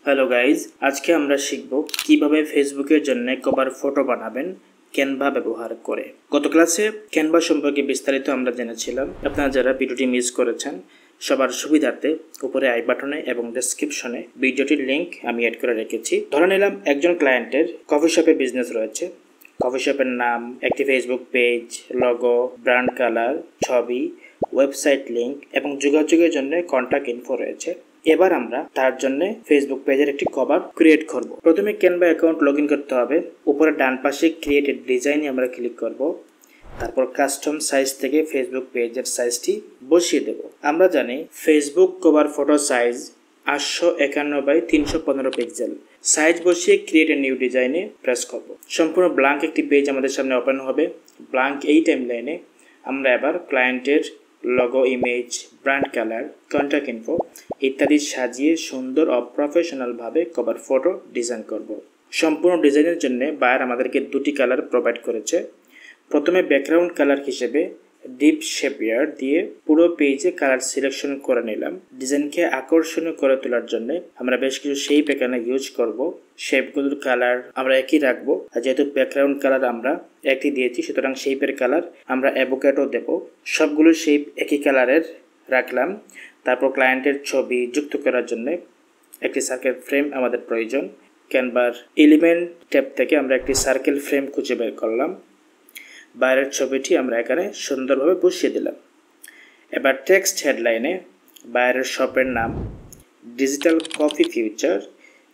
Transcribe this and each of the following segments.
Hello guys, আজকে আমরা শিখব কিভাবে ফেসবুকের জন্য কভার ফটো বানাবেন ক্যানভা ব্যবহার করে। গত ক্লাসে ক্যানভা সম্পর্কে বিস্তারিত আমরা জেনেছিলাম। আপনারা যারা ভিডিওটি মিস করেছেন সবার সুবিধার্থে উপরে আই বাটনে এবং ডেসক্রিপশনে ভিডিওটির লিঙ্ক আমি অ্যাড করে রেখেছি। ধরে নিলাম একজন ক্লায়েন্টের কফি শপের বিজনেস রয়েছে। কফি শপের নাম, একটি Facebook page, logo, brand colour, ছবি, ওয়েবসাইট লিঙ্ক এবং যোগাযোগের জন্য কন্ট্যাক্ট ইনফো রয়েছে। এবার আমরা তার জন্য ফেসবুক পেজের একটি কভার ক্রিয়েট করব। প্রথমে ক্যানভা অ্যাকাউন্ট লগ ইন করতে হবে। উপরে ডান পাশে ক্রিয়েটেড ডিজাইনে আমরা ক্লিক করব। তারপর কাস্টম সাইজ থেকে ফেসবুক পেজের সাইজটি বসিয়ে দেব। আমরা জানি Facebook cover photo size 851 × 315 pixel. Size বসিয়ে ক্রিয়েট এ নিউ ডিজাইনে প্রেস করব। সম্পূর্ণ ব্ল্যাঙ্ক একটি পেজ আমাদের সামনে ওপেন হবে। ব্ল্যাঙ্ক এই টাইমলাইনে আমরা এবার ক্লায়েন্টের logo, image, brand colour, contact info ইত্যাদি সাজিয়ে সুন্দর ও প্রফেশনালভাবে কভার ফটো ডিজাইন করব। সম্পূর্ণ ডিজাইনের জন্য বায়ার আমাদেরকে দুটি কালার প্রোভাইড করেছে। প্রথমে ব্যাকগ্রাউন্ড কালার হিসেবে ডিপ শেপিয়ার দিয়ে পুরো পেজে কালার সিলেকশন করে নিলাম। ডিজাইনকে আকর্ষণীয় করে তোলার জন্য আমরা বেশ কিছু শেপ এখানে ইউজ করব। শেপগুলোর কালার আমরা একই রাখবো। আর যেহেতু ব্যাকগ্রাউন্ড কালার আমরা একই দিয়েছি, সুতরাং শেপের কালার আমরা অ্যাভোকাডো দেব। সবগুলো শেপ একই কালারের রাখলাম। তারপর ক্লায়েন্টের ছবি যুক্ত করার জন্য একটি সার্কেল ফ্রেম আমাদের প্রয়োজন। ক্যানভার এলিমেন্ট ট্যাব থেকে আমরা একটি সার্কেল ফ্রেম খুঁজে বের করলাম। বাইরের ছবিটি আমরা এখানে সুন্দরভাবে বসিয়ে দিলাম। এবার টেক্সট হেডলাইনে বাইরের শপের নাম ডিজিটাল কফি ফিউচার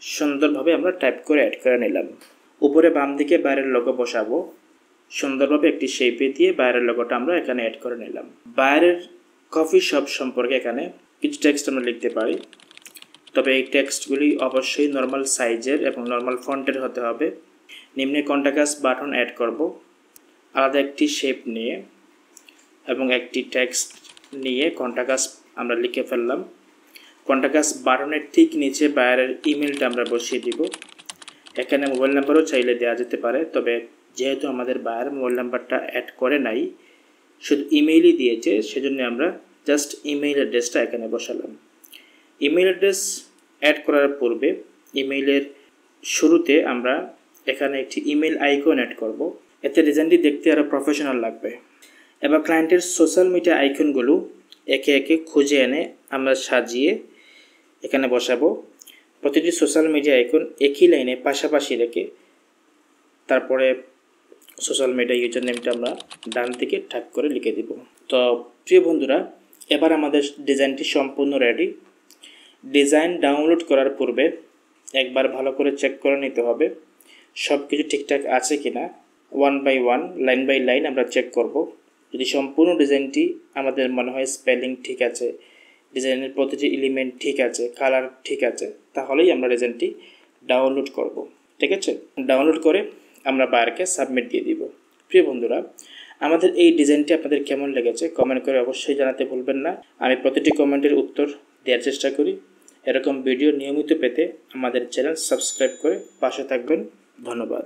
সুন্দরভাবে আমরা টাইপ করে অ্যাড করে নিলাম। উপরে বাম দিকে বাইরের লোগো বসাবো। সুন্দরভাবে একটি শেপে দিয়ে বাইরের লোগোটা আমরা এখানে অ্যাড করে নিলাম। বাইরের কফি শপ সম্পর্কে এখানে কিছু টেক্সট আমরা লিখতে পারি, তবে এই টেক্সটগুলি অবশ্যই নর্মাল সাইজের এবং নর্মাল ফন্টের হতে হবে। নিম্নে কন্ট্যাক্ট বাটন অ্যাড করব। আলাদা একটি শেপ নিয়ে এবং একটি টেক্সট নিয়ে কন্ট্যাক্ট আমরা লিখে ফেললাম। কন্ট্যাক্ট বাটনের ঠিক নিচে বাইরের ইমেলটা আমরা বসিয়ে দিব। এখানে মোবাইল নাম্বারও চাইলে দেওয়া যেতে পারে, তবে যেহেতু আমাদের বাইরের মোবাইল নাম্বারটা অ্যাড করে নাই, শুধু ইমেইলই দিয়েছে, সেজন্য আমরা জাস্ট ইমেইল অ্যাড্রেসটা এখানে বসালাম। ইমেইল অ্যাড্রেস অ্যাড করার পূর্বে ইমেইলের শুরুতে আমরা এখানে একটি ইমেইল আইকন অ্যাড করব। এতে ডিজাইনটি দেখতে আরও প্রফেশনাল লাগবে। এবার ক্লায়েন্টের সোশ্যাল মিডিয়া আইকনগুলো একে একে খুঁজে এনে আমরা সাজিয়ে এখানে বসাবো। প্রতিটি সোশ্যাল মিডিয়া আইকন একই লাইনে পাশাপাশি রেখে তারপরে সোশ্যাল মিডিয়া ইউজার নেমটা আমরা ডান দিকে ঠাক করে লিখে দিব। তো প্রিয় বন্ধুরা, এবার আমাদের ডিজাইনটি সম্পূর্ণ রেডি। ডিজাইন ডাউনলোড করার পূর্বে একবার ভালো করে চেক করে নিতে হবে সব কিছু ঠিকঠাক আছে কিনা। 1 by 1 লাইন বাই লাইন আমরা চেক করব। যদি সম্পূর্ণ ডিজাইনটি আমাদের মনে হয় স্পেলিং ঠিক আছে, ডিজাইনের প্রতিটি এলিমেন্ট ঠিক আছে, কালার ঠিক আছে, তাহলেই আমরা ডিজাইনটি ডাউনলোড করব। ঠিক আছে, ডাউনলোড করে আমরা বায়ারকে সাবমিট দিয়ে দিব। প্রিয় বন্ধুরা, আমাদের এই ডিজাইনটি আপনাদের কেমন লেগেছে কমেন্ট করে অবশ্যই জানাতে ভুলবেন না। আমি প্রতিটি কমেন্টের উত্তর দেওয়ার চেষ্টা করি। এরকম ভিডিও নিয়মিত পেতে আমাদের চ্যানেল সাবস্ক্রাইব করে পাশে থাকবেন। ধন্যবাদ।